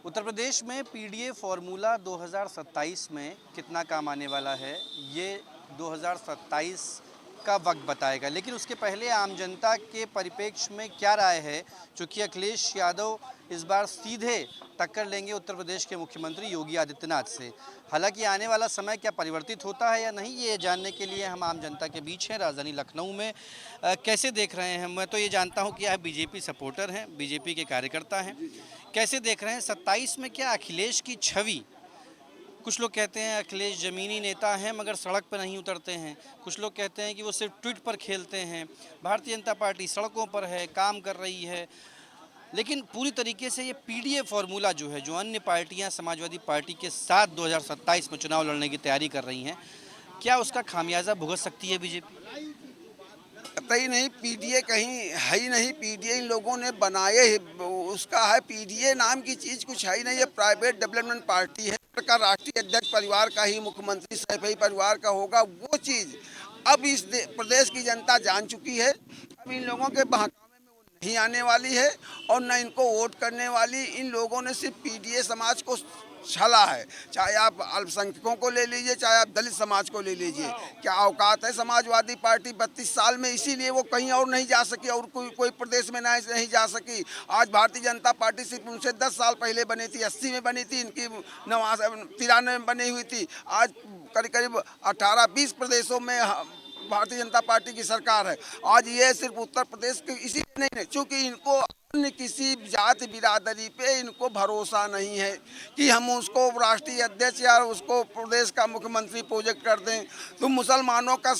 उत्तर प्रदेश में PDA formula 2027 में कितना काम आने वाला है, ये 2027 का वक्त बताएगा। लेकिन उसके पहले आम जनता के परिप्रेक्ष्य में क्या राय है, चूँकि अखिलेश यादव इस बार सीधे टक्कर लेंगे उत्तर प्रदेश के मुख्यमंत्री योगी आदित्यनाथ से। हालांकि आने वाला समय क्या परिवर्तित होता है या नहीं, ये जानने के लिए हम आम जनता के बीच हैं राजधानी लखनऊ में। कैसे देख रहे हैं, मैं तो ये जानता हूँ कि आप बीजेपी सपोर्टर हैं, बीजेपी के कार्यकर्ता हैं, कैसे देख रहे हैं 27 में क्या अखिलेश की छवि? कुछ लोग कहते हैं अखिलेश ज़मीनी नेता हैं मगर सड़क पर नहीं उतरते हैं, कुछ लोग कहते हैं कि वो सिर्फ ट्वीट पर खेलते हैं। भारतीय जनता पार्टी सड़कों पर है, काम कर रही है, लेकिन पूरी तरीके से ये पीडीए फॉर्मूला जो है, जो अन्य पार्टियां समाजवादी पार्टी के साथ 2027 में चुनाव लड़ने की तैयारी कर रही हैं, क्या उसका खामियाजा भुगत सकती है बीजेपी? कतई नहीं। पीडीए कहीं है ही नहीं। पीडीए इन लोगों ने बनाए ही उसका है। पीडीए नाम की चीज कुछ है ही नहीं। ये प्राइवेट डेवलपमेंट पार्टी है। का राष्ट्रीय अध्यक्ष परिवार का ही मुख्यमंत्री सैफई परिवार का होगा। वो चीज अब इस प्रदेश की जनता जान चुकी है। अब इन लोगों के बहकावे में वो नहीं आने वाली है और न इनको वोट करने वाली। इन लोगों ने सिर्फ पीडीए समाज को छला है। चाहे आप अल्पसंख्यकों को ले लीजिए, चाहे आप दलित समाज को ले लीजिए। क्या औकात है समाजवादी पार्टी 32 साल में? इसीलिए वो कहीं और नहीं जा सकी और कोई प्रदेश में नहीं जा सकी। आज भारतीय जनता पार्टी सिर्फ उनसे 10 साल पहले बनी थी, 80 में बनी थी, इनकी 93 में बनी हुई थी। आज करीब करीब 18-20 प्रदेशों में भारतीय जनता पार्टी की सरकार है। आज ये सिर्फ उत्तर प्रदेश के इसीलिए नहीं है क्योंकि इनको अन्य किसी जाति बिरादरी पे इनको भरोसा नहीं है कि हम उसको राष्ट्रीय अध्यक्ष या उसको प्रदेश का मुख्यमंत्री प्रोजेक्ट कर दें। तुम मुसलमानों का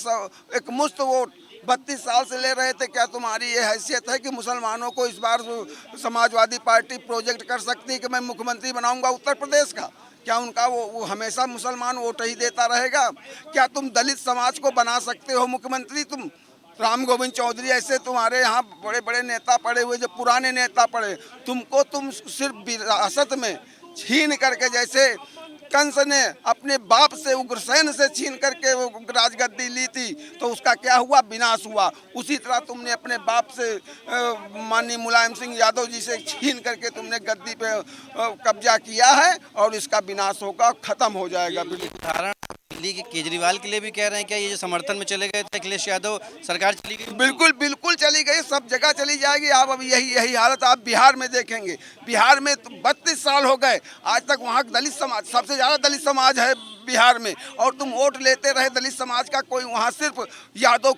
एक मुफ्त वोट 32 साल से ले रहे थे। क्या तुम्हारी ये हैसियत है कि मुसलमानों को इस बार समाजवादी पार्टी प्रोजेक्ट कर सकती है कि मैं मुख्यमंत्री बनाऊंगा उत्तर प्रदेश का? क्या उनका वो हमेशा मुसलमान वोट ही देता रहेगा? क्या तुम दलित समाज को बना सकते हो मुख्यमंत्री? तुम राम गोविंद चौधरी ऐसे तुम्हारे यहाँ बड़े बड़े नेता पड़े हुए, जो पुराने नेता पड़े, तुम सिर्फ विरासत में छीन करके, जैसे कंस ने अपने बाप से उग्रसेन से छीन करके वो राजगद्दी ली थी तो उसका क्या हुआ? विनाश हुआ। उसी तरह तुमने अपने बाप से माननीय मुलायम सिंह यादव जी से छीन करके तुमने गद्दी पे कब्जा किया है और इसका विनाश होगा, खत्म हो जाएगा। उदाहरण दिल्ली के केजरीवाल के लिए भी कह रहे हैं, क्या ये जो समर्थन में चले गए थे अखिलेश यादव, सरकार चली गई? बिल्कुल बिल्कुल चली गई, सब जगह चली जाएगी। आप अब यही हालत आप बिहार में देखेंगे। बिहार में तो 32 साल हो गए, आज तक वहाँ दलित समाज, सबसे ज़्यादा दलित समाज है बिहार में, और तुम वोट लेते रहे दलित समाज का। कोई वहाँ सिर्फ यादव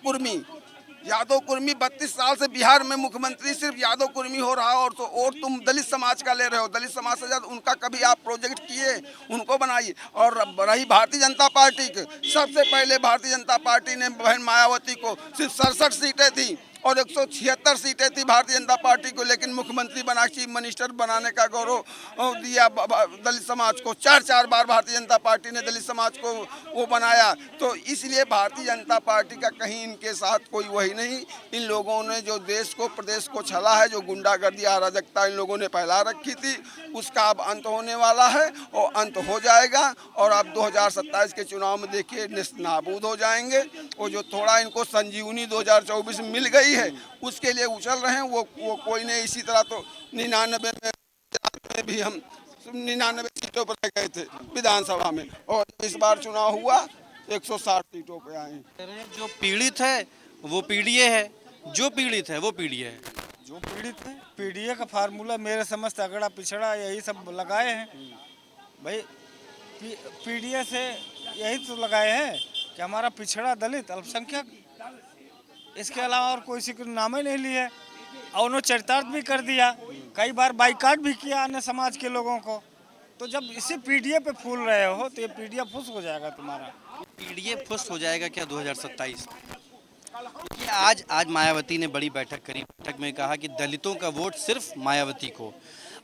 कुर्मी 32 साल से बिहार में मुख्यमंत्री सिर्फ यादव कुर्मी हो रहा है और तुम दलित समाज का ले रहे हो। दलित समाज से ज़्यादा उनका कभी आप प्रोजेक्ट किए? उनको बनाइए। और रही भारतीय जनता पार्टी के, सबसे पहले भारतीय जनता पार्टी ने बहन मायावती को सिर्फ 67 सीटें थी और 176 सीटें थी भारतीय जनता पार्टी को, लेकिन मुख्यमंत्री बना, चीफ मिनिस्टर बनाने का गौरव दिया दलित समाज को। 4 बार भारतीय जनता पार्टी ने दलित समाज को वो बनाया। तो इसलिए भारतीय जनता पार्टी का कहीं इनके साथ कोई वही नहीं। इन लोगों ने जो देश को, प्रदेश को छला है, जो गुंडागर्दी अराजकता इन लोगों ने फैला रखी थी, उसका अब अंत होने वाला है और अंत हो जाएगा। और अब 2027 के चुनाव में देखिए नाबूद हो जाएंगे। वो जो थोड़ा इनको संजीवनी 2024 में मिल गई है उसके लिए उछल रहे हैं, वो कोई नहीं। इसी तरह तो 99 में भी हम 99 सीटों पर रह गए थे विधानसभा में, और इस बार चुनाव हुआ 160 सीटों पे आए। जो पीड़ित है वो पीडीए है, जो पीड़ित है वो पीडीए है। जो पीड़ित है, पीडीए का फार्मूला मेरे समझ तगड़ा पिछड़ा यही सब लगाए हैं भाई। पीडीए से यही तो लगाए हैं कि हमारा पिछड़ा, दलित, अल्पसंख्यक, इसके अलावा और कोई का नाम ही नहीं लिए। और उन्होंने चरितार्थ भी कर दिया, कई बार बाइकाट भी किया अन्य समाज के लोगों को। तो जब इसी पीडीए पे फूल रहे हो तो ये पीडीए फुस हो जाएगा तुम्हारा। पीडीए फुस हो जाएगा क्या 2027? क्योंकि आज मायावती ने बड़ी बैठक करी, बैठक में कहा कि दलितों का वोट सिर्फ मायावती को।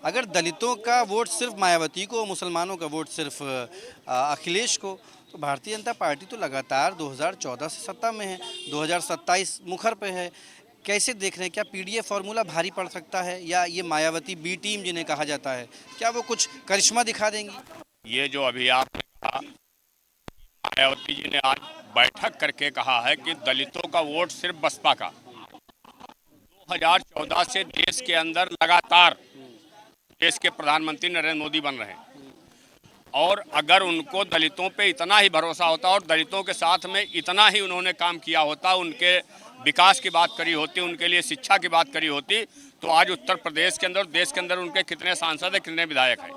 अगर दलितों का वोट सिर्फ मायावती को, मुसलमानों का वोट सिर्फ अखिलेश को, तो भारतीय जनता पार्टी तो लगातार 2014 से सत्ता में है, 2027 मुखर पे है। कैसे देख रहे हैं, क्या पीडीए फॉर्मूला भारी पड़ सकता है, या ये मायावती बी टीम जिन्हें कहा जाता है, क्या वो कुछ करिश्मा दिखा देंगी? ये जो अभी आपने कहा, मायावती जी ने आज बैठक करके कहा है कि दलितों का वोट सिर्फ बसपा का। 2014 से देश के अंदर लगातार देश के प्रधानमंत्री नरेंद्र मोदी बन रहे हैं। और अगर उनको दलितों पे इतना ही भरोसा होता और दलितों के साथ में इतना ही उन्होंने काम किया होता, उनके विकास की बात करी होती, उनके लिए शिक्षा की बात करी होती, तो आज उत्तर प्रदेश के अंदर, देश के अंदर उनके कितने सांसद हैं, कितने विधायक हैं।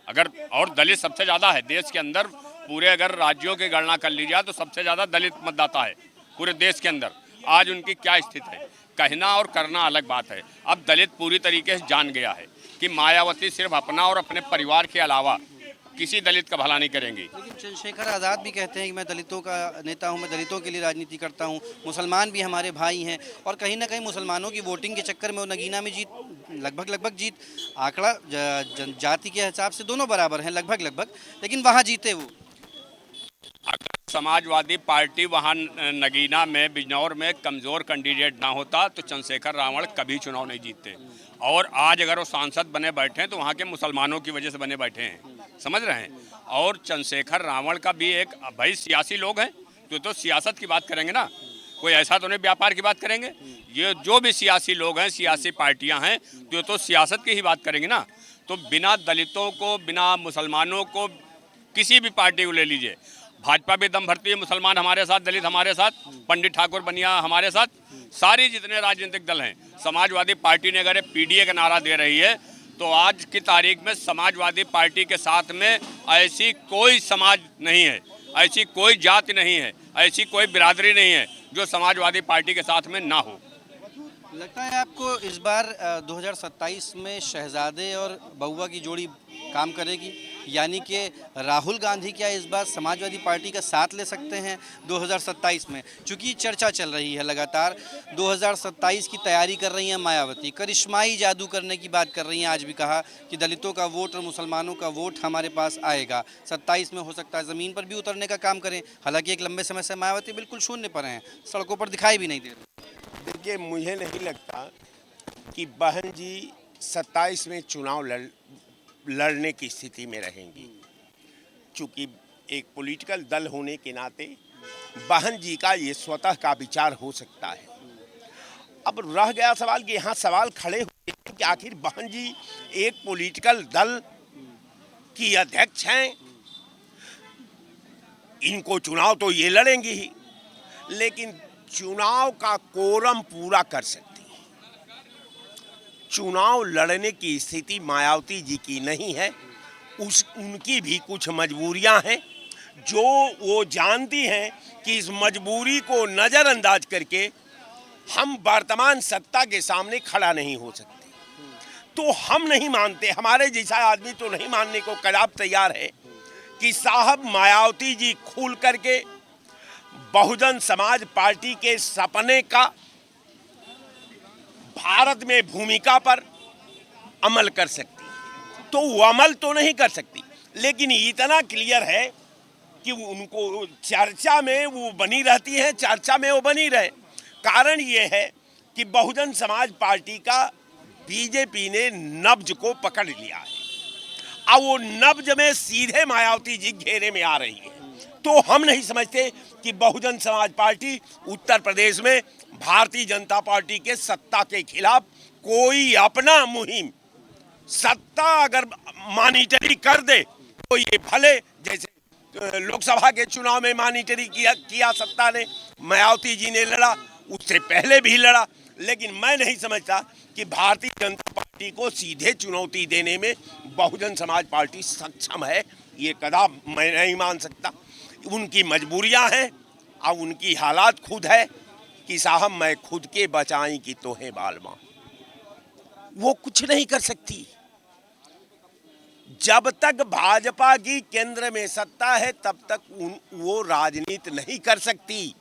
अगर और दलित सबसे ज़्यादा है देश के अंदर, पूरे अगर राज्यों की गणना कर ली जाए तो सबसे ज़्यादा दलित मतदाता है पूरे देश के अंदर। आज उनकी क्या स्थिति है, कहना और करना अलग बात है। अब दलित पूरी तरीके से जान गया है कि मायावती सिर्फ अपना और अपने परिवार के अलावा किसी दलित का भला नहीं करेंगी। लेकिन चंद्रशेखर आज़ाद भी कहते हैं कि मैं दलितों का नेता हूं, मैं दलितों के लिए राजनीति करता हूं, मुसलमान भी हमारे भाई हैं। और कहीं ना कहीं मुसलमानों की वोटिंग के चक्कर में वो नगीना में जीत लगभग जीत आंकड़ा जाति के हिसाब से दोनों बराबर हैं लगभग, लेकिन वहाँ जीते वो। अगर समाजवादी पार्टी वहाँ नगीना में, बिजनौर में कमज़ोर कैंडिडेट ना होता तो चंद्रशेखर रावण कभी चुनाव नहीं जीतते। और आज अगर वो सांसद बने बैठे हैं तो वहाँ के मुसलमानों की वजह से बने बैठे हैं, समझ रहे हैं। और चंद्रशेखर रावण का भी एक, भाई सियासी लोग हैं तो सियासत की बात करेंगे ना, कोई ऐसा तो नहीं व्यापार की बात करेंगे। ये जो भी सियासी लोग हैं, सियासी पार्टियां हैं, तो सियासत की ही बात करेंगे ना। तो बिना दलितों को, बिना मुसलमानों को, किसी भी पार्टी को ले लीजिए, भाजपा भी दम भरती है, मुसलमान हमारे साथ, दलित हमारे साथ, पंडित ठाकुर बनिया हमारे साथ, सारी जितने राजनीतिक दल हैं। समाजवादी पार्टी ने अगर पीडीए का नारा दे रही है तो आज की तारीख में समाजवादी पार्टी के साथ में ऐसी कोई समाज नहीं है, ऐसी कोई जाति नहीं है, ऐसी कोई बिरादरी नहीं है जो समाजवादी पार्टी के साथ में ना हो। लगता है आपको इस बार 2027 में शहजादे और बउआ की जोड़ी काम करेगी, यानी कि राहुल गांधी क्या इस बार समाजवादी पार्टी का साथ ले सकते हैं 2027 में? चूँकि चर्चा चल रही है लगातार, 2027 की तैयारी कर रही हैं मायावती, करिश्माई जादू करने की बात कर रही हैं। आज भी कहा कि दलितों का वोट और मुसलमानों का वोट हमारे पास आएगा, 27 में हो सकता है ज़मीन पर भी उतरने का काम करें। हालांकि एक लंबे समय से मायावती बिल्कुल शून्य पर हैं, सड़कों पर दिखाई भी नहीं दे रहे। देखिए, मुझे नहीं लगता कि बहन जी 27 में चुनाव लड़ने की स्थिति में रहेंगी, चूँकि एक पॉलिटिकल दल होने के नाते बहन जी का ये स्वतः का विचार हो सकता है। अब रह गया सवाल कि यहाँ सवाल खड़े हुए हैं कि आखिर बहन जी एक पॉलिटिकल दल की अध्यक्ष हैं, इनको चुनाव तो ये लड़ेंगी ही, लेकिन चुनाव का कोरम पूरा कर सकती है। चुनाव लड़ने की स्थिति मायावती जी की नहीं है, उनकी भी कुछ मजबूरियां हैं जो वो जानती हैं कि इस मजबूरी को नज़रअंदाज करके हम वर्तमान सत्ता के सामने खड़ा नहीं हो सकते। तो हम नहीं मानते, हमारे जैसा आदमी तो नहीं मानने को कदाप तैयार है कि साहब मायावती जी खुल करके बहुजन समाज पार्टी के सपने का भारत में भूमिका पर अमल कर सकती है। तो वो अमल तो नहीं कर सकती, लेकिन इतना क्लियर है कि उनको चर्चा में वो बनी रहती है, चर्चा में वो बनी रहे। कारण ये है कि बहुजन समाज पार्टी का बीजेपी ने नब्ज को पकड़ लिया है, और वो नब्ज में सीधे मायावती जी घेरे में आ रही है। तो हम नहीं समझते कि बहुजन समाज पार्टी उत्तर प्रदेश में भारतीय जनता पार्टी के सत्ता के खिलाफ कोई अपना मुहिम, सत्ता अगर मॉनिटरी कर दे तो ये भले जैसे लोकसभा के चुनाव में मॉनिटरी किया सत्ता ने, मायावती जी ने लड़ा, उससे पहले भी लड़ा, लेकिन मैं नहीं समझता कि भारतीय जनता पार्टी को सीधे चुनौती देने में बहुजन समाज पार्टी सक्षम है। ये कदाप मैं नहीं मान सकता। उनकी मजबूरियां हैं और उनकी हालात खुद है कि साहब मैं खुद के बचाई की तोहे बालमा, वो कुछ नहीं कर सकती। जब तक भाजपा की केंद्र में सत्ता है तब तक वो राजनीति नहीं कर सकती।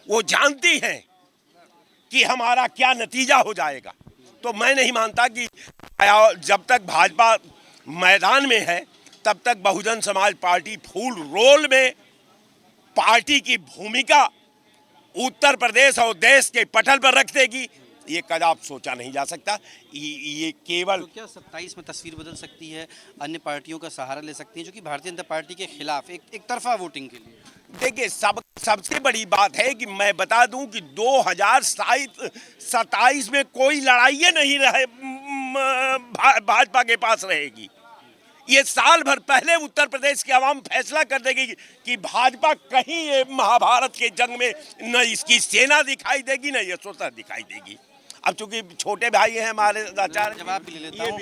वो जानती हैं कि हमारा क्या नतीजा हो जाएगा। तो मैं नहीं मानता कि जब तक भाजपा मैदान में है तब तक Bahujan Samaj party full role में पार्टी की भूमिका उत्तर प्रदेश और देश के पटल पर रख देगी, ये कदाप सोचा नहीं जा सकता। ये केवल तो क्या 27 में तस्वीर बदल सकती है, अन्य पार्टियों का सहारा ले सकती है जो कि भारतीय जनता पार्टी के खिलाफ एक तरफा वोटिंग के लिए? देखिए, सबसे बड़ी बात है कि मैं बता दूं कि 2027 में कोई लड़ाई नहीं भाजपा के पास रहेगी। ये साल भर पहले उत्तर प्रदेश की आवाम फैसला कर देगी कि भाजपा कहीं ये महाभारत के जंग में न इसकी सेना दिखाई देगी न यशोधरा दिखाई देगी। अब चूंकि छोटे भाई हैं हमारे आचार्य, जवाब भी ले लेता हूँ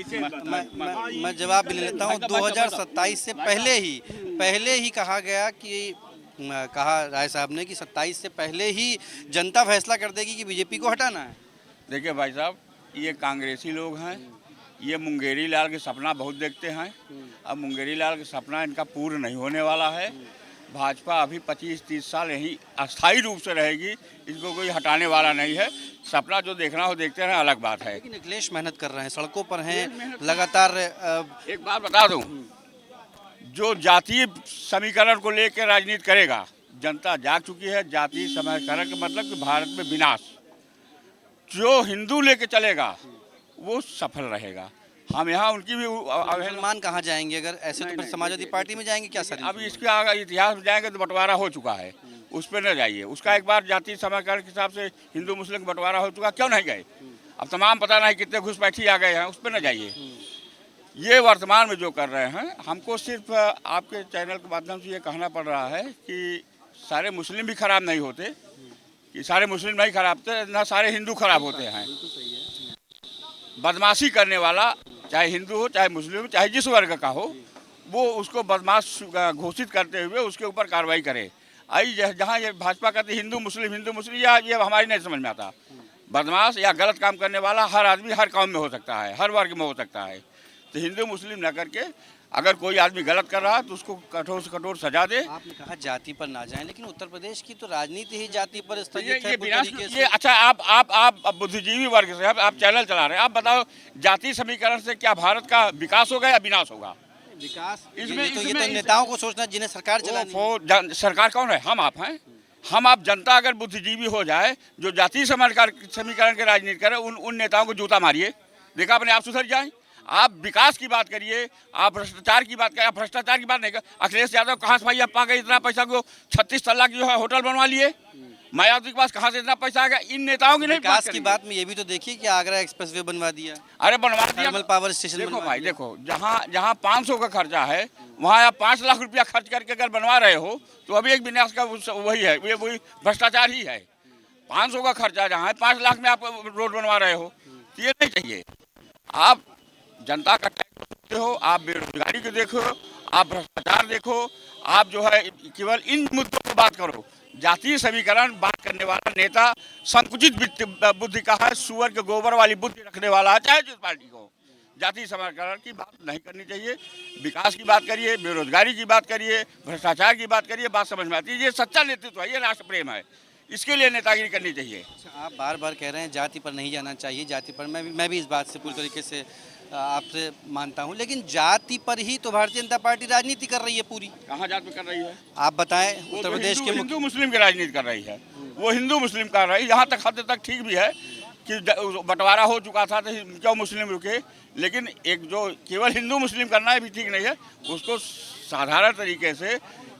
मैं जवाब भी ले लेता हूँ। 2027 से पहले ही कहा गया कि कहा राय साहब ने कि 27 से पहले ही जनता फैसला कर देगी कि बीजेपी को हटाना है। देखिए भाई साहब, ये कांग्रेसी लोग हैं, ये मुंगेरी लाल के सपना बहुत देखते हैं। अब मुंगेरी लाल के सपना इनका पूर्ण नहीं होने वाला है। भाजपा अभी 25-30 साल यही अस्थायी रूप से रहेगी, इसको कोई हटाने वाला नहीं है। सपना जो देखना हो देखते रहें, अलग बात है। लेकिन अखिलेश मेहनत कर रहे हैं, सड़कों पर हैं लगातार। एक बात बता दूं, जो जातीय समीकरण को लेकर राजनीति करेगा, जनता जाग चुकी है। जातीय समीकरण का मतलब कि भारत में विनाश। जो हिंदू लेके चलेगा वो सफल रहेगा। हम यहाँ उनकी भी मुसलमान कहाँ जाएंगे अगर ऐसे? तो फिर समाजवादी पार्टी में जाएंगे क्या सर? अभी इसके आगे इतिहास में जाएंगे तो बंटवारा हो चुका है, उस पर न जाइए। उसका एक बार जातीय समीकरण के हिसाब से हिंदू मुस्लिम बंटवारा हो चुका, क्यों नहीं गए? अब तमाम पता नहीं कितने घुसपैठी आ गए हैं, उस पर न जाइए। ये वर्तमान में जो कर रहे हैं, हमको सिर्फ आपके चैनल के माध्यम से ये कहना पड़ रहा है कि सारे मुस्लिम भी खराब नहीं होते, कि सारे मुस्लिम नहीं खराब थे, ना सारे हिंदू खराब होते हैं। बदमाशी करने वाला चाहे हिंदू हो, चाहे मुस्लिम हो, चाहे जिस वर्ग का हो, वो उसको बदमाश घोषित करते हुए उसके ऊपर कार्रवाई करे। आई जहाँ ये भाजपा कहती हिंदू मुस्लिम, या ये हमारी नहीं समझ में आता। बदमाश या गलत काम करने वाला हर आदमी हर कौम में हो सकता है, हर वर्ग में हो सकता है। तो हिंदू मुस्लिम न करके अगर कोई आदमी गलत कर रहा है तो उसको कठोर से कठोर सजा दे। आपने कहा जाति पर ना जाएं, लेकिन उत्तर प्रदेश की तो राजनीति ही जाति पर स्थगित है ये पूरी विनाश तरीके से। ये अच्छा, आप बुद्धिजीवी वर्ग से आप चैनल चला रहे हैं, आप बताओ जातीय समीकरण से क्या भारत का विकास होगा या विनाश होगा? विकास इसमें ये तो नेताओं को सोचना जिन्हें सरकार चलानी है। सरकार कौन है? हम आप हैं। हम आप जनता अगर बुद्धिजीवी हो जाए, जो जातीय समीकरण के राजनीति करे, उन नेताओं को जूता मारिए, देखा अपने आप सुधर जाए। आप विकास की बात करिए, आप भ्रष्टाचार की बात करिए। आप भ्रष्टाचार की बात नहीं कर। अखिलेश यादव कहाँ से भाई आप पा गए इतना पैसा? को 36 तल्ला की जो है होटल बनवा लिए। मायावती के पास कहाँ से इतना पैसा आ गया? इन नेताओं की नहीं विकास की बात में ये भी तो देखिए कि आगरा एक्सप्रेसवे बनवा दिया, अरे बनवा दिया, थर्मल पावर स्टेशन देखो बनवा भाई, दिया। देखो जहाँ 500 का खर्चा है, वहाँ आप 5 लाख रुपया खर्च करके अगर बनवा रहे हो तो अभी एक विनाश का वही है, ये वही भ्रष्टाचार ही है। 500 का खर्चा जहाँ है, 5 लाख में आप रोड बनवा रहे हो, तो ये नहीं चाहिए। आप जनता का टैक्स देखते हो, आप बेरोजगारी को देखो, आप भ्रष्टाचार देखो, आप जो है केवल इन मुद्दों पर बात करो। जातीय समीकरण बात करने वाला नेता संकुचित बुद्धि का है, सुअर के गोबर वाली बुद्धि रखने वाला है, चाहे जिस पार्टी को। जातीय समीकरण की बात नहीं करनी चाहिए। विकास की बात करिए, बेरोजगारी की बात करिए, भ्रष्टाचार की बात करिए, बात समझ में आती है। ये सच्चा नेतृत्व है, ये राष्ट्र प्रेम है, इसके लिए नेतागिरी करनी चाहिए। आप बार बार कह रहे हैं जाति पर नहीं जाना चाहिए, जाति पर मैं भी इस बात से पूरी तरीके से आपसे मानता हूं, लेकिन जाति पर ही तो भारतीय जनता पार्टी राजनीति कर रही है पूरी। कहाँ जात में कर रही है? आप बताएं। वो उत्तर तो प्रदेश के हिंदू मुस्लिम की राजनीति कर रही है, वो हिंदू मुस्लिम कर रही है। यहाँ तक हद तक ठीक भी है कि बंटवारा हो चुका था तो क्यों मुस्लिम रुके, लेकिन एक जो केवल हिंदू मुस्लिम करना है भी ठीक नहीं है। उसको साधारण तरीके से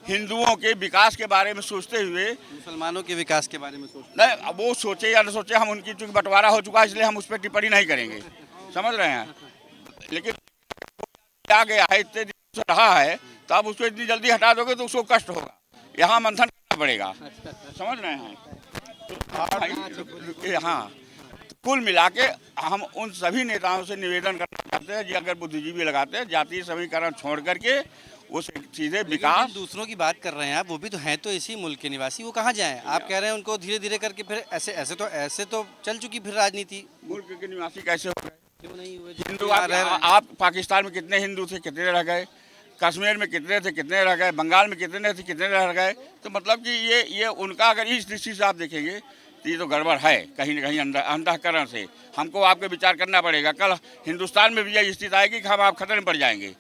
हिंदुओं के विकास के बारे में सोचते हुए, मुसलमानों के विकास के बारे में नहीं वो सोचे या न सोचे, हम उनकी चूंकि बंटवारा हो चुका है इसलिए हम उस पर टिप्पणी नहीं करेंगे, समझ रहे हैं। लेकिन आ गया है, इतने दिन से रहा है, तो आप उसको इतनी जल्दी हटा दोगे तो उसको कष्ट होगा, यहाँ मंथन करना पड़ेगा, समझ रहे हैं। तो हाँ, कुल मिला के हम उन सभी नेताओं से निवेदन करना चाहते हैं कि अगर बुद्धिजीवी लगाते हैं, जातीय समीकरण छोड़ करके वो सीधे विकास। दूसरों की बात कर रहे हैं आप, वो भी तो हैं तो इसी मुल्क के निवासी, वो कहाँ जाएं? आप कह रहे हैं उनको धीरे धीरे करके, फिर ऐसे तो चल चुकी फिर राजनीति। मुल्क के निवासी कैसे हो गए? क्यों नहीं हुए? हिंदू आप पाकिस्तान में कितने हिंदू थे, कितने रह गए? कश्मीर में कितने थे, कितने रह गए? बंगाल में कितने थे, कितने रह गए? तो मतलब कि ये उनका अगर इस दृष्टि से आप देखेंगे तो ये तो गड़बड़ है कहीं न कहीं अंतःकरण से। हमको आपके विचार करना पड़ेगा। कल हिंदुस्तान में भी यही स्थिति आएगी कि हम आप खतरे में पड़ जाएंगे।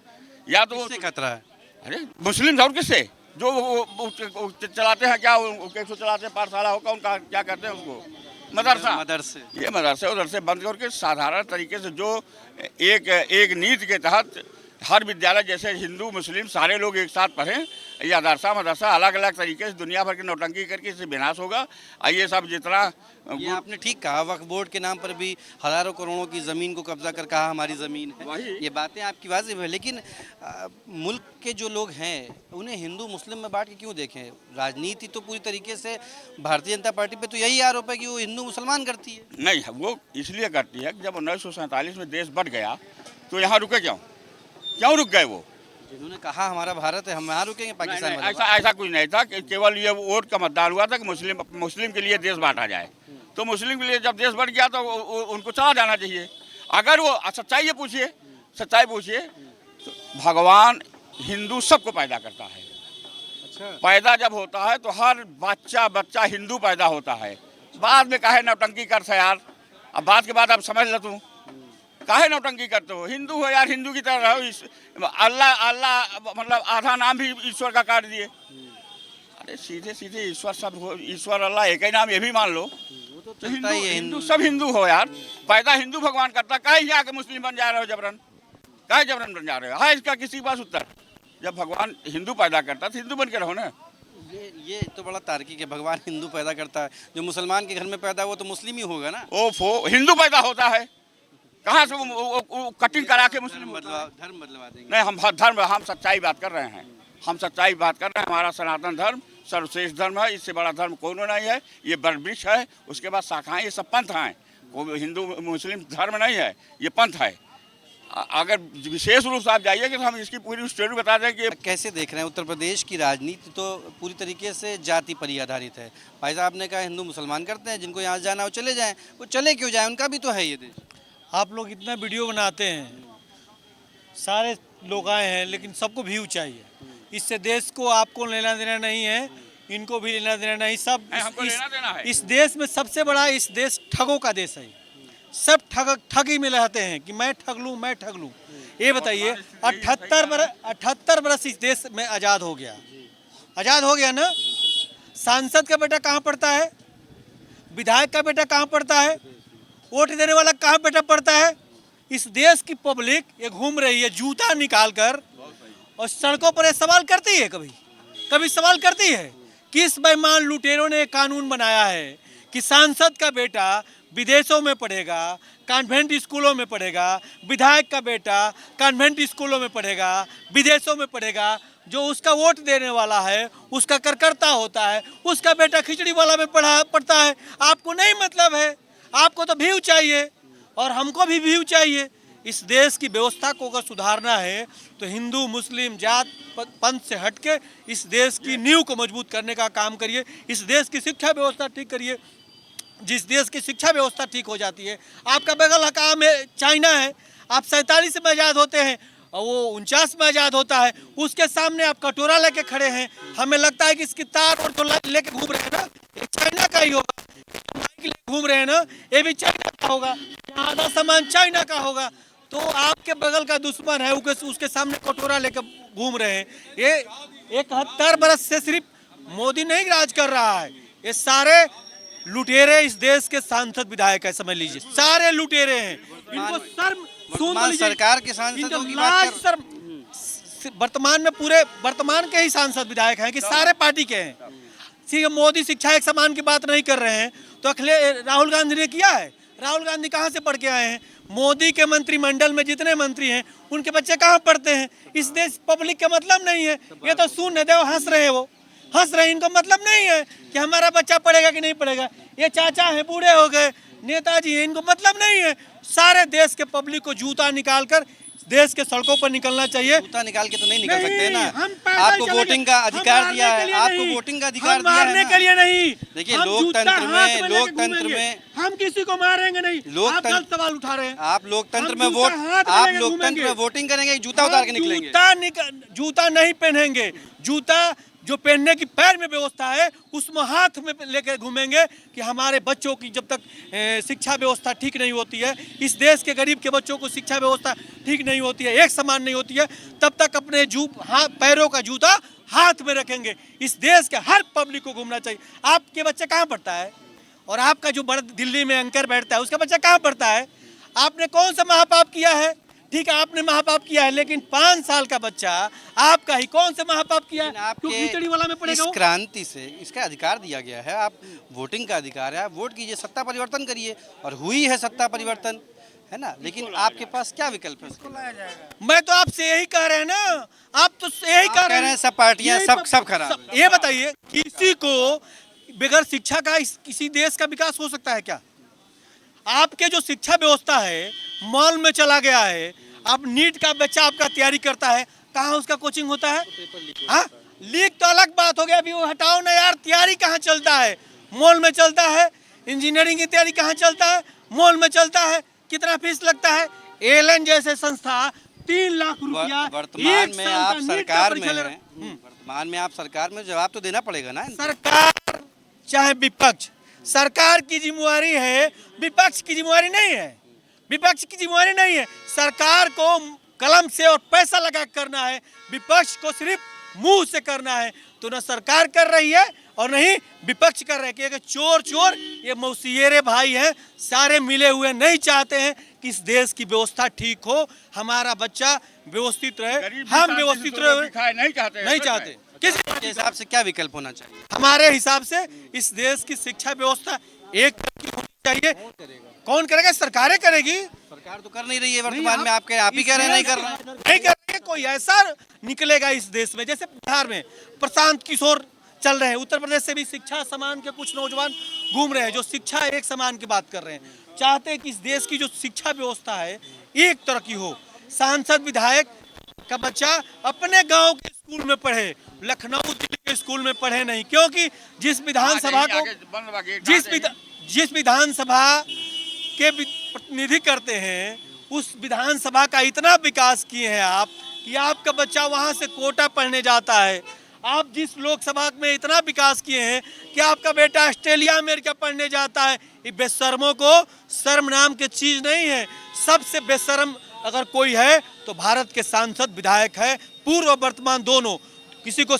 या तो किससे खतरा है? अरे मुस्लिम और किससे? जो वो चलाते हैं, क्या कैसे चलाते हैं, पाठशाला होगा उनका, क्या करते हैं उसको, मदरसे। ये मदरसे उधर से बंद करके साधारण तरीके से जो एक नीति के तहत हर विद्यालय जैसे हिंदू मुस्लिम सारे लोग एक साथ पढ़ें ये मदरसा मदरसा अलग अलग तरीके से दुनिया भर की नौटंकी करके इससे विनाश होगा। और ये सब जितना ये आपने ठीक कहा, वक्फ बोर्ड के नाम पर भी हजारों करोड़ों की ज़मीन को कब्जा कर कहा हमारी ज़मीन है, ये बातें आपकी वाजिब है। लेकिन मुल्क के जो लोग हैं उन्हें हिंदू मुस्लिम में बांट के क्यों देखें? राजनीति तो पूरी तरीके से भारतीय जनता पार्टी पे तो यही आरोप है कि वो हिंदू मुसलमान करती है। नहीं, वो इसलिए करती है कि जब 1947 में देश बट गया तो यहाँ रुके क्यों रुक गए? वो जिन्होंने कहा हमारा भारत है, हम यहाँ रुकेंगे पाकिस्तान नहीं, वाले ऐसा कुछ नहीं था कि केवल ये वोट का मतदान हुआ था कि मुस्लिम के लिए देश बांटा जाए। तो मुस्लिम के लिए जब देश बढ़ गया तो उनको चला जाना चाहिए। अगर वो सच्चाई पूछिए तो भगवान हिंदू सबको पैदा करता है। अच्छा। पैदा जब होता है तो हर बच्चा हिंदू पैदा होता है। बाद में काहे नौटंकी करते यार? अब बात के बाद अब समझ लो, तू काहे नौटंकी करते हो? हिंदू हो यार, हिंदू की तरह रहो। अल्लाह मतलब आधा नाम भी ईश्वर का काट दिए। अरे सीधे ईश्वर सब हो, ईश्वर अल्लाह एक ही नाम, ये भी मान लो। तो हिंदू सब हिंदू हो यार, पैदा हिंदू भगवान करता। काहे यहाँ के मुस्लिम बन जा रहे हो जबरन? काहे जबरन बन जा रहे हो? हाँ, इसका किसी के पास उत्तर? जब भगवान हिंदू पैदा करता तो हिंदू बन के रहो ना। ये तो बड़ा तार्किक है, भगवान हिंदू पैदा करता है, जो मुसलमान के घर में पैदा हुआ तो मुस्लिम ही होगा ना। ओफो, हिंदू पैदा होता है कहाँ से? वो कटिंग करा के मुस्लिम धर्म बदलवा देंगे। नहीं, हम सच्चाई बात कर रहे हैं। हमारा सनातन धर्म सर्वश्रेष्ठ धर्म है, इससे बड़ा धर्म कोई नहीं है। ये वृक्ष है, उसके बाद शाखाएं, ये सब पंथ हैं। वो हिंदू मुस्लिम धर्म नहीं है, ये पंथ है। अगर विशेष रूप से आप जाइएगा तो हम इसकी पूरी स्टोरी बता दें कि कैसे देख रहे हैं उत्तर प्रदेश की राजनीति तो पूरी तरीके से जाति पर ही आधारित है। भाई साहब ने कहा हिंदू मुसलमान करते हैं, जिनको यहाँ जाना हो चले जाएं, वो चले क्यों जाएं, उनका भी तो है ये देश। आप लोग इतना वीडियो बनाते हैं, सारे लोग आए हैं, लेकिन सबको व्यू चाहिए। इससे देश को आपको लेना देना नहीं है, इनको भी लेना देना नहीं। सब इस देश में सबसे बड़ा इस देश ठगों का देश है। सब ठगी में रहते हैं कि मैं ठग लूँ। ये बताइए, 78 बरस इस देश में आज़ाद हो गया ना। सांसद का बेटा कहाँ पढ़ता है? विधायक का बेटा कहाँ पढ़ता है? वोट देने वाला कहाँ बेटा पढ़ता है? इस देश की पब्लिक ये घूम रही है जूता निकाल कर, और सड़कों पर ये सवाल करती है, कभी सवाल करती है। किस बेईमान लुटेरों ने कानून बनाया है कि सांसद का बेटा विदेशों में पढ़ेगा, कॉन्वेंट स्कूलों में पढ़ेगा, विधायक का बेटा कॉन्वेंट स्कूलों में पढ़ेगा, विदेशों में पढ़ेगा। जो उसका वोट देने वाला है, उसका करकर्ता होता है, उसका बेटा खिचड़ी वाला में पढ़ता है। आपको नहीं मतलब है, आपको तो व्यू चाहिए और हमको भी व्यू चाहिए। इस देश की व्यवस्था को अगर सुधारना है तो हिंदू मुस्लिम जात पंथ से हटके इस देश की नींव को मजबूत करने का काम करिए। इस देश की शिक्षा व्यवस्था ठीक करिए। जिस देश की शिक्षा व्यवस्था ठीक हो जाती है, आपका बगल काम है चाइना है, आप 47 में आज़ाद होते हैं और वो 49 में आज़ाद होता है, उसके सामने आप कटोरा लेके खड़े हैं। हमें लगता है कि इसकी तार और तो लेके घूम रहे हैं ना, ये चाइना का ही होगा। घूम रहे हैं ना, ये भी चाइना का होगा, आधा सामान चाइना का होगा। तो आपके बगल का दुश्मन है, उसके सामने कटोरा लेकर घूम रहे हैं। ये 71 बरस से सिर्फ मोदी नहीं राज कर रहा है, ये सारे लुटेरे इस देश के सांसद विधायक है, समझ लीजिए, सारे लुटेरे हैं। इनको शर्म सरकार के सांसदों की बात कर, वर्तमान के ही सांसद विधायक हैं कि सारे पार्टी के हैं। मोदी शिक्षा एक समान की बात नहीं कर रहे हैं तो राहुल गांधी ने किया है। राहुल गांधी कहाँ से पढ़ के आए हैं? मोदी के मंत्रिमंडल में जितने मंत्री हैं उनके बच्चे कहाँ पढ़ते हैं? इस देश पब्लिक का मतलब नहीं है। ये तो शून्य देव हंस रहे हैं, वो हंस रहे हैं, इनको मतलब नहीं है कि हमारा बच्चा पढ़ेगा कि नहीं पढ़ेगा। ये चाचा हैं, बूढ़े हो गए, नेताजी हैं, इनको मतलब नहीं है। सारे देश के पब्लिक को जूता निकाल कर देश के सड़कों पर निकलना चाहिए। जूता निकाल के तो नहीं निकल सकते ना। आपको वोटिंग का अधिकार दिया है, आपको वोटिंग का अधिकार दिया है मारने के लिए नहीं। देखिए, लोकतंत्र में हम किसी को मारेंगे नहीं। आप गलत सवाल उठा रहे हैं। आप लोकतंत्र में वोटिंग करेंगे, जूता उतार के निकलेंगे? जूता नहीं पहनेंगे। जूता जो पहनने की पैर में व्यवस्था है उसमें हाथ में लेकर घूमेंगे कि हमारे बच्चों की जब तक शिक्षा व्यवस्था ठीक नहीं होती है, इस देश के गरीब के बच्चों को शिक्षा व्यवस्था ठीक नहीं होती है, एक समान नहीं होती है, तब तक अपने पैरों का जूता हाथ में रखेंगे। इस देश के हर पब्लिक को घूमना चाहिए। आपके बच्चे कहाँ पढ़ता है? और आपका जो बड़ा दिल्ली में एंकर बैठता है उसका बच्चा कहाँ पढ़ता है? आपने कौन सा महापाप किया है? ठीक है आपने महापाप किया है, लेकिन 5 साल का बच्चा आपका ही कौन से महापाप किया है? लेकिन क्यों खिचड़ी वाला में आपके पड़ेगा इस वो? क्रांति से इसका अधिकार दिया गया है, आप वोटिंग का अधिकार है, आप वोट कीजिए, सत्ता परिवर्तन करिए, और हुई है सत्ता परिवर्तन, है ना। लेकिन आपके पास क्या विकल्प है उसको? मैं तो आपसे यही कह रहे हैं ना, आप तो यही आप कह कह रहे रहे हैं हैं सब पार्टियां यही सब खराब है। ये बताइए किसी को बगैर शिक्षा का किसी देश का विकास हो सकता है क्या? आपके जो शिक्षा व्यवस्था है मॉल में चला गया है, अब नीट का बच्चा आपका तैयारी करता है, कहाँ उसका कोचिंग होता है? हाँ, लीक तो अलग बात हो गया, अभी वो हटाओ ना यार, तैयारी कहाँ चलता है? मॉल में चलता है। इंजीनियरिंग की तैयारी कहाँ चलता है? मॉल में चलता है। कितना फीस लगता है? एएलएन जैसे संस्था 3 लाख रुपया वर्तमान एक में साल आप का नीट का सरकार में परीक्षा ले हैं, रहे हैं। वर्तमान में आप सरकार में, जवाब तो देना पड़ेगा ना। सरकार चाहे विपक्ष, सरकार की जिम्मेवारी है, विपक्ष की जिम्मेवारी नहीं है। विपक्ष की जिम्मेवारी नहीं है। सरकार को कलम से और पैसा लगा करना है, विपक्ष को सिर्फ मुंह से करना है। तो न सरकार कर रही है और नहीं विपक्ष कर रहे हैं, क्योंकि चोर चोर ये मौसियरे भाई हैं, सारे मिले हुए नहीं चाहते हैं कि इस देश की व्यवस्था ठीक हो, हमारा बच्चा व्यवस्थित रहे, हम व्यवस्थित रहे, नहीं चाहते। किस के हिसाब से क्या विकल्प होना चाहिए? हमारे हिसाब से इस देश की शिक्षा व्यवस्था एक तरह की होनी चाहिए। कौन करेगा? सरकारें करेगी। सरकार तो कर नहीं रही है वर्तमान में, आप ही कह रहे हैं नहीं कर रहे हैं। नहीं कर रही है। कोई ऐसा निकलेगा इस देश में, जैसे बिहार में प्रशांत किशोर चल रहे हैं, उत्तर प्रदेश से भी शिक्षा समान के कुछ नौजवान घूम रहे हैं जो शिक्षा एक समान की बात कर रहे हैं, चाहते हैं कि इस देश की जो शिक्षा व्यवस्था है एक तरह की हो। सांसद विधायक का बच्चा अपने गांव के स्कूल में पढ़े, लखनऊ दिल्ली के स्कूल में पढ़े नहीं, क्योंकि जिस विधानसभा को जिस विधानसभा के प्रतिनिधि करते हैं उस विधानसभा का इतना विकास किए हैं आप कि आपका बच्चा वहां से कोटा पढ़ने जाता है। आप जिस लोकसभा में इतना विकास किए हैं कि आपका बेटा ऑस्ट्रेलिया अमेरिका पढ़ने जाता है। ये बेशर्मों को शर्म नाम की चीज नहीं है। सबसे बेशर्म अगर कोई है तो भारत के सांसद विधायक है, पूर्व वर्तमान दोनों। किसी को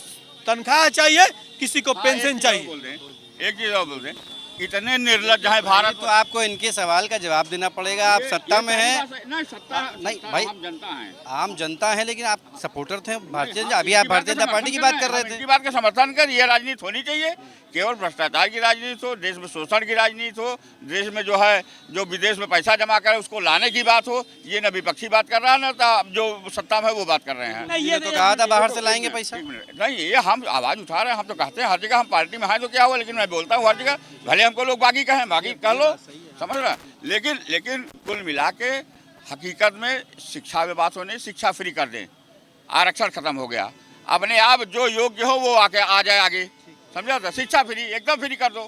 तनख्वाह चाहिए, किसी को पेंशन चाहिए। एक चीज और बोल दें, इतने निर्लज है भारत। तो आपको इनके सवाल का जवाब देना पड़ेगा। आप सत्ता में हैं, नहीं भाई, आम जनता है, लेकिन आप सपोर्टर थे भारतीय जनता, अभी आप भारतीय जनता पार्टी की बात कर रहे थे। इनकी बात का समर्थन कर, ये राजनीति होनी चाहिए। केवल भ्रष्टाचार की राजनीति हो, देश में शोषण की राजनीति हो, देश में जो है जो विदेश में पैसा जमा करे उसको लाने की बात हो, ये न विपक्षी बात कर रहा है, न जो सत्ता में है वो बात कर रहे हैं। ये तो कहा था बाहर से लाएंगे पैसा। नहीं, ये हम आवाज उठा रहे हैं, हम तो कहते हैं हर जगह हम पार्टी में हैं तो क्या हुआ, लेकिन मैं बोलता हूँ हर जगह, भले हमको लोग बागी कहें, बागी कह लो, समझ रहे। लेकिन कुल मिला के हकीकत में शिक्षा में बात होनी, शिक्षा फ्री कर दें, आरक्षण खत्म हो गया, अपने आप जो योग्य हो वो आके आ जाए आगे, समझा था। शिक्षा फ्री एकदम फ्री कर दो,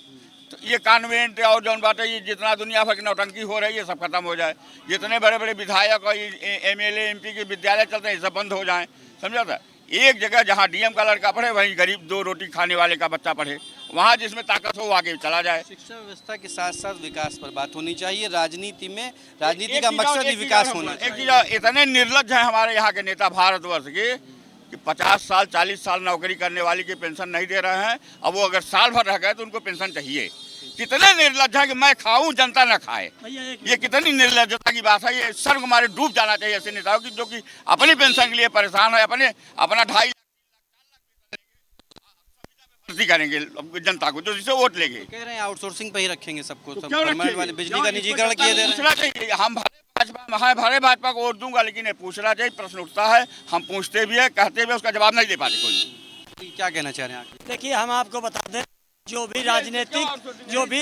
तो ये कॉन्वेंट और जौन बात है, ये जितना दुनिया भर की नौटंकी हो रही है सब खत्म हो जाए। जितने बड़े बड़े विधायक और एमएलए एमपी के विद्यालय चलते हैं ये सब बंद हो जाएं, समझा था। एक जगह जहाँ डीएम का लड़का पढ़े वहीं गरीब 2 रोटी खाने वाले का बच्चा पढ़े, वहाँ जिसमें ताकत हो वो आगे चला जाए। शिक्षा व्यवस्था के साथ साथ विकास पर बात होनी चाहिए। राजनीति में, राजनीति का मकसद ही विकास होना एक चाहिए। चीज, इतने निर्लज हैं हमारे यहाँ के नेता भारतवर्ष के कि 50 साल 40 साल नौकरी करने वाली की पेंशन नहीं दे रहे हैं। अब वो अगर साल भर रह गए तो उनको पेंशन चाहिए। कितने निर्लज है कि मैं खाऊं जनता न खाए, ये कितनी निर्लजता की बात है। ये स्वर्ग हमारे डूब जाना चाहिए ऐसे नेताओं की, जो कि अपनी पेंशन के लिए परेशान है, अपना 2.5 लाख करेंगे जनता को, जो जिसे वोट लेंगे। कह रहे हैं आउटसोर्सिंग पे ही रखेंगे सबको, सब क्यों परमानेंट वाले बिजली का निजीकरण किए दे रहे हैं। पूछना चाहिए, हम भरे भाजपा को वोट दूंगा, लेकिन ये पूछना चाहिए, प्रश्न उठता है, हम पूछते भी है, कहते भी, उसका जवाब नहीं दे पाते कोई। क्या कहना चाह रहे हैं आप? देखिए, हम आपको बता दें, जो भी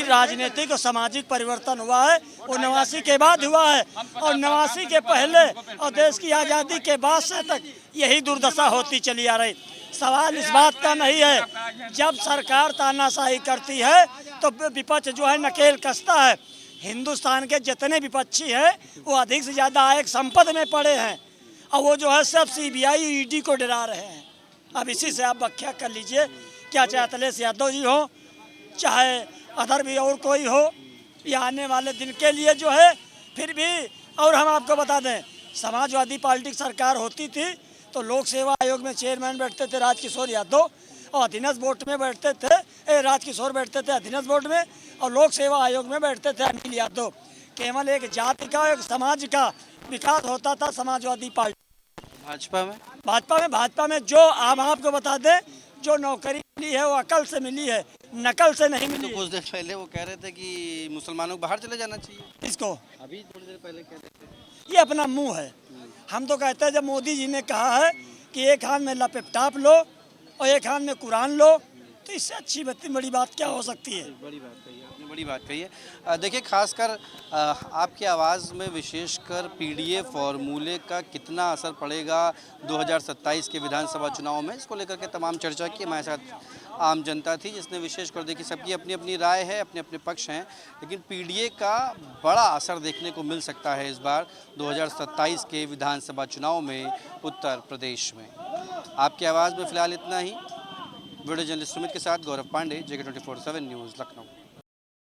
राजनीतिक और सामाजिक परिवर्तन हुआ है वो 89 के बाद हुआ है, और 89 के पहले और देश की आज़ादी के बाद से तक यही दुर्दशा होती चली आ रही। सवाल इस बात का नहीं है, जब सरकार तानाशाही करती है तो विपक्ष जो है नकेल कसता है। हिंदुस्तान के जितने विपक्षी हैं वो अधिक से ज़्यादा आय संपद में पड़े हैं, और वो जो है सब CBI ED को डरा रहे हैं। अब इसी से आप व्याख्या कर लीजिए, क्या चाहे अखिलेश यादव जी हो, चाहे अदर भी और कोई हो, या आने वाले दिन के लिए जो है फिर भी। और हम आपको बता दें, समाजवादी पार्टी की सरकार होती थी तो लोक सेवा आयोग में चेयरमैन बैठते थे राजकिशोर यादव, और अधीनस्थ बोर्ड में बैठते थे राजकिशोर बैठते थे अधीनस्थ बोर्ड में, और लोक सेवा आयोग में बैठते थे अनिल यादव। केवल एक जाति का, एक समाज का विकास होता था समाजवादी पार्टी। भाजपा में जो हम आपको बता दें, जो नौकरी मिली है वो अकल से मिली है, नकल से नहीं तो मिली है। कुछ देर पहले वो कह रहे थे कि मुसलमानों को बाहर चले जाना चाहिए। इसको अभी थोड़ी देर पहले कह रहे थे। ये अपना मुंह है। हम तो कहते हैं जब मोदी जी ने कहा है कि एक हाथ में लैपटॉप लो और एक हाथ में कुरान लो, तो इससे अच्छी बड़ी बात क्या हो सकती है। बड़ी बात कही है आपने, बड़ी बात कही है। देखिए, खासकर आपकी आवाज़ में विशेषकर पीडीए फॉर्मूले का कितना असर पड़ेगा 2027 के विधानसभा चुनाव में, इसको लेकर के तमाम चर्चा की। हमारे साथ आम जनता थी जिसने विशेषकर देखी, सबकी अपनी अपनी राय है, अपने अपने पक्ष हैं, लेकिन पीडीए का बड़ा असर देखने को मिल सकता है इस बार 2027 के विधानसभा चुनाव में उत्तर प्रदेश में। आपकी आवाज़ में फ़िलहाल इतना ही। वीडियो जर्नलिस्ट सुमित के साथ गौरव पांडे, JK 24/7 न्यूज़, लखनऊ।